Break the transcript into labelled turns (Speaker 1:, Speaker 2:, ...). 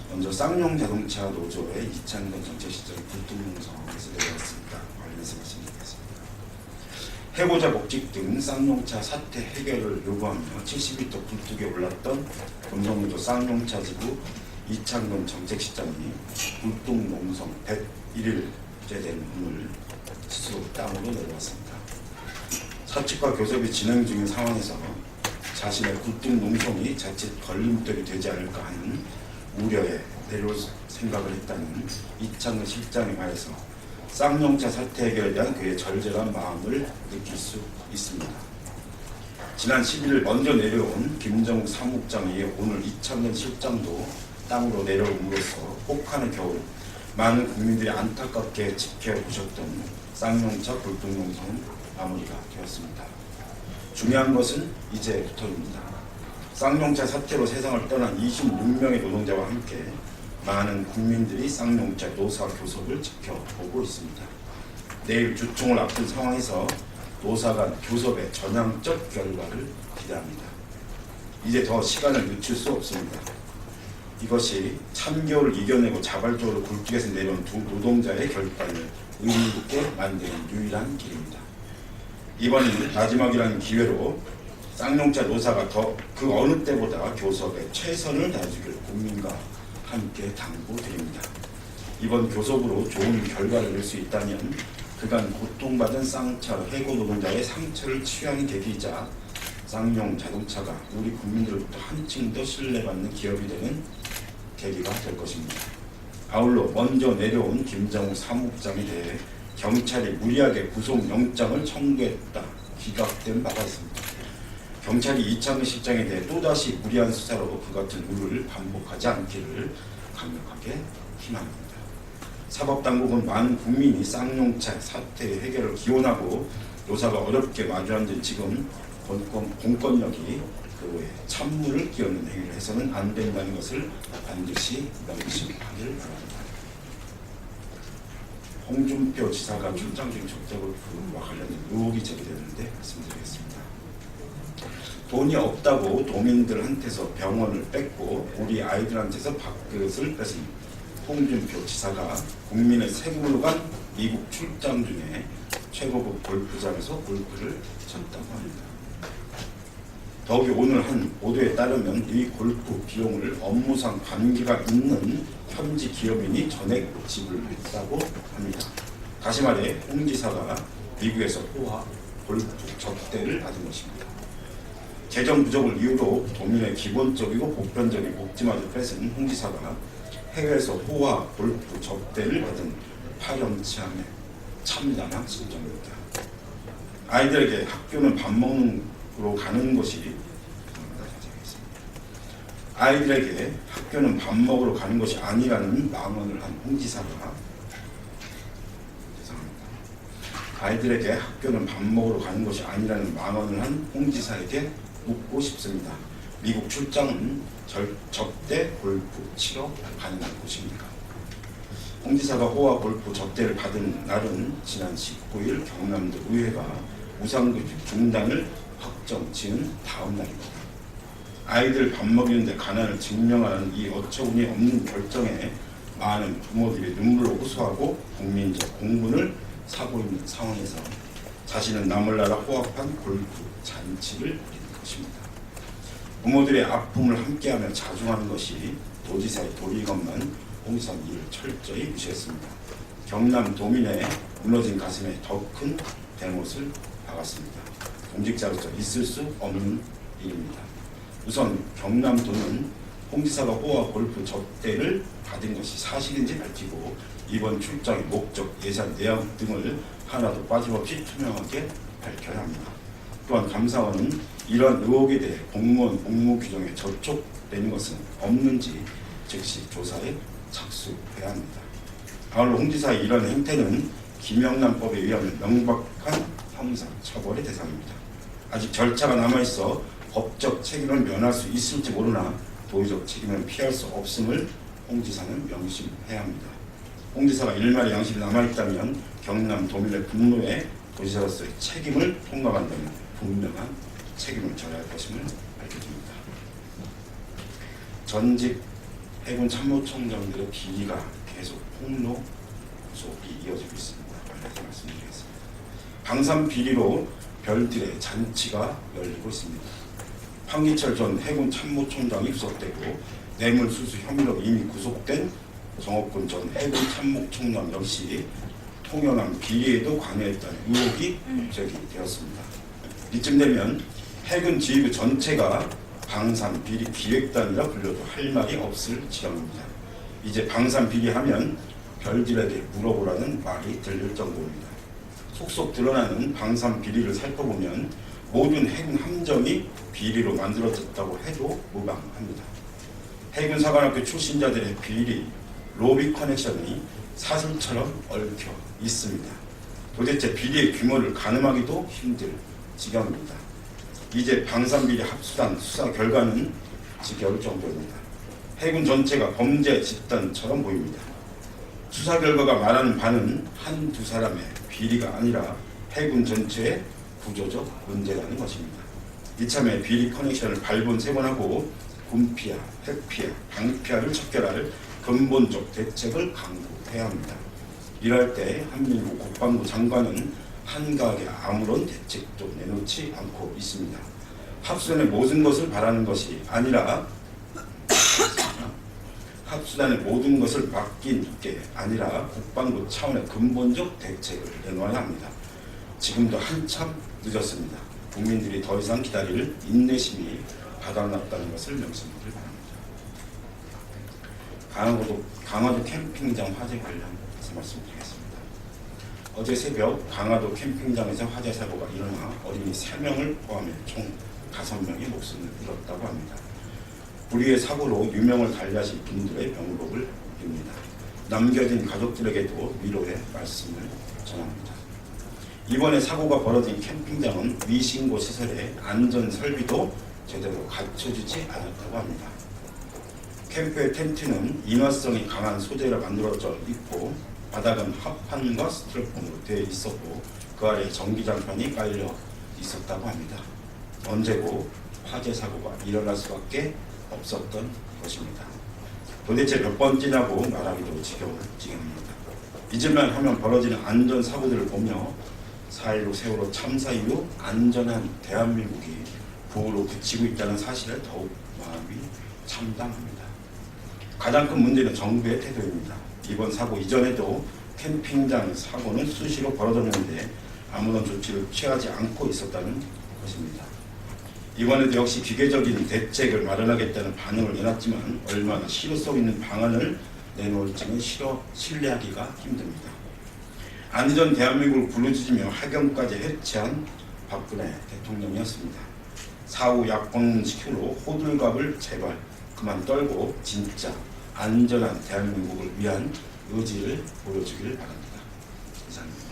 Speaker 1: 먼저 쌍용 자동차 노조의 이창근 정책 시절 불뚝농성에서 내려왔습니다. 관련해서 말씀드리겠습니다. 해고자 복직 등 쌍용차 사태 해결을 요구하며 70m 굴뚝에 올랐던 금속노조 쌍용차 지부 이창근 정책시장이 불뚝농성 101일째 된 오늘 스스로 땅으로 내려왔습니다. 사측과 교섭이 진행 중인 상황에서 자신의 불뚝농성이 자칫 걸림돌이 되지 않을까 하는 우려에 내려올 생각을 했다는 이창근 실장에 관해서 쌍용차 사태 해결에 대한 그의 절절한 마음을 느낄 수 있습니다. 지난 11일 먼저 내려온 김정욱 사무국장이 오늘 이창근 실장도 땅으로 내려옴으로써 혹하는 겨울 많은 국민들이 안타깝게 지켜보셨던 쌍용차 불뚝농성 마무리가 되었습니다. 중요한 것은 이제부터입니다. 쌍용차 사태로 세상을 떠난 26명의 노동자와 함께 많은 국민들이 쌍용차 노사 교섭을 지켜보고 있습니다. 내일 주총을 앞둔 상황에서 노사 간 교섭의 전향적 결과를 기대합니다. 이제 더 시간을 늦출 수 없습니다. 이것이 참겨울을 이겨내고 자발적으로 굴뚝에서 내려온 두 노동자의 결단을 의미 있게 만드는 유일한 길입니다. 이번이 마지막이라는 기회로 쌍용차 노사가 더 그 어느 때보다 교섭에 최선을 다해주길 국민과 함께 당부드립니다. 이번 교섭으로 좋은 결과를 낼 수 있다면 그간 고통받은 쌍차 해고 노동자의 상처를 치유하는 계기이자 쌍용 자동차가 우리 국민들로부터 한층 더 신뢰받는 기업이 되는 계기가 될 것입니다. 아울러 먼저 내려온 김정욱 사무국장에 대해 경찰이 무리하게 구속영장을 청구했다 기각된 바가 있습니다. 경찰이 이창근 실장에 대해 또다시 무리한 수사로 그 같은 우려를 반복하지 않기를 강력하게 희망합니다. 사법당국은 많은 국민이 쌍용차 사태 해결을 기원하고 노사가 어렵게 마주 앉은 지금 공권력이 그에 찬물을 끼얹는 행위를 해서는 안 된다는 것을 반드시 명심하길 바랍니다. 홍준표 지사가 출장 중 적자골프와 관련된 의혹이 제기되는데 말씀드리겠습니다. 돈이 없다고 도민들한테서 병원을 뺏고 우리 아이들한테서 밥그릇을 뺏은 홍준표 지사가 국민의 세금으로 간 미국 출장 중에 최고급 골프장에서 골프를 쳤다고 합니다. 더욱이 오늘 한 보도에 따르면 이 골프 비용을 업무상 관계가 있는 현지 기업인이 전액 지불했다고 합니다. 다시 말해 홍 지사가 미국에서 호화 골프 접대를 받은 것입니다. 재정 부족을 이유로 도민의 기본적이고 보편적인 복지마저 뺏은 홍 지사가 해외에서 호화 골프 접대를 받은 파렴치함에 참담한 심정입니다. 아이들에게 학교는 밥 먹으러 가는 것이 아이들에게 학교는 밥 먹으러 가는 것이 아니라는 망언을 한 홍 지사가 아이들에게 학교는 밥 먹으러 가는 것이 아니라는 망언을 한 홍 지사에게 묻고 싶습니다. 미국 출장은 접대 골프 치러 가능한 곳입니까? 홍 지사가 호화 골프 접대를 받은 날은 지난 19일 경남도 의회가 무상급식 중단을 확정 지은 다음 날입니다. 아이들 밥 먹이는데 가난을 증명하는 이 어처구니 없는 결정에 많은 부모들이 눈물로 호소하고 국민적 공분을 사고 있는 상황에서 자신은 남을 나라 호합한 골프 잔치를 벌이는 것입니다. 부모들의 아픔을 함께하며 자중하는 것이 도지사의 도리건만 홍 지사는 이를 철저히 무시했습니다. 경남 도민의 무너진 가슴에 더 큰 대못을 박았습니다. 공직자로서 있을 수 없는 일입니다. 우선 경남도는 홍 지사가 호화 골프 접대를 받은 것이 사실인지 밝히고 이번 출장의 목적, 예산, 내용 등을 하나도 빠짐없이 투명하게 밝혀야 합니다. 또한 감사원은 이러한 의혹에 대해 공무원 복무 규정에 저촉되는 것은 없는지 즉시 조사에 착수해야 합니다. 아울러 홍 지사의 이런 행태는 김영란법에 의하면 명백한 형사 처벌의 대상입니다. 아직 절차가 남아있어 법적 책임을 면할 수 있을지 모르나 도의적 책임을 피할 수 없음을 홍 지사는 명심해야 합니다. 홍 지사가 일말의 양심이 남아있다면 경남 도민의 분노에 도지사로서의 책임을 통과한다면 분명한 책임을 져야 할 것임을 밝혀줍니다. 전직 해군 참모총장들의 비리가 계속 폭로 속이 이어지고 있습니다. 관련해서 말씀드리겠습니다. 방산 비리로 별들의 잔치가 열리고 있습니다. 황기철 전 해군 참모총장이 구속되고 뇌물수수 혐의로 이미 구속된 정옥군 전 해군 참모총장 역시 통연한 비리에도 관여했다는 의혹이 제기되었습니다. 이쯤 되면 해군 지휘부 전체가 방산 비리 기획단이라 불려도 할 말이 없을 지경입니다. 이제 방산 비리하면 별들에게 물어보라는 말이 들릴 정도입니다. 속속 드러나는 방산 비리를 살펴보면 모든 해군 함정이 비리로 만들어졌다고 해도 무방합니다. 해군 사관학교 출신자들의 비리, 로비 커넥션이 사슬처럼 얽혀 있습니다. 도대체 비리의 규모를 가늠하기도 힘들 지경입니다. 이제 방산비리 합수단 수사 결과는 지겨울 정도입니다. 해군 전체가 범죄 집단처럼 보입니다. 수사 결과가 말하는 바는 한두 사람의 비리가 아니라 해군 전체의 구조적 문제라는 것입니다. 이참에 비리 커넥션을 발본색원하고 군피아, 핵피아, 방피아를 척결할 근본적 대책을 강구해야 합니다. 이럴 때 한민국 국방부 장관은 한가하게 아무런 대책도 내놓지 않고 있습니다. 합수단의 모든 것을 바라는 것이 아니라 합수단의 모든 것을 맡긴 게 아니라 국방부 차원의 근본적 대책을 내놓아야 합니다. 지금도 한참 늦었습니다. 국민들이 더 이상 기다릴 인내심이 바닥났다는 것을 명심하길 바랍니다. 강화도 캠핑장 화재 관련해서 말씀드리겠습니다. 어제 새벽 강화도 캠핑장에서 화재 사고가 일어나 어린이 3명을 포함해 총 5명이 목숨을 잃었다고 합니다. 불의의 사고로 유명을 달리하신 분들의 명복을 빕니다. 남겨진 가족들에게도 위로의 말씀을 전합니다. 이번에 사고가 벌어진 캠핑장은 미신고 시설의 안전 설비도 제대로 갖춰주지 않았다고 합니다. 캠프의 텐트는 인화성이 강한 소재로 만들어져 있고 바닥은 합판과 스티로폼으로 되어 있었고 그 아래 전기장판이 깔려 있었다고 합니다. 언제고 화재 사고가 일어날 수밖에 없었던 것입니다. 도대체 몇 번째냐고 말하기도 지겨운 지경입니다. 잊을만 하면 벌어지는 안전사고들을 보며 4.16 세월호 참사 이후 안전한 대한민국이 부으로 그치고 있다는 사실에 더욱 마음이 참담합니다. 가장 큰 문제는 정부의 태도입니다. 이번 사고 이전에도 캠핑장 사고는 수시로 벌어졌는데 아무런 조치를 취하지 않고 있었다는 것입니다. 이번에도 역시 기계적인 대책을 마련하겠다는 반응을 내놨지만 얼마나 실효성 있는 방안을 내놓을지는 신뢰하기가 힘듭니다. 안전 대한민국을 부르짖으며 하경까지 해체한 박근혜 대통령이었습니다. 사후 약방시키로 호들갑을 제발 그만 떨고 진짜 안전한 대한민국을 위한 의지를 보여주길 바랍니다. 이상입니다.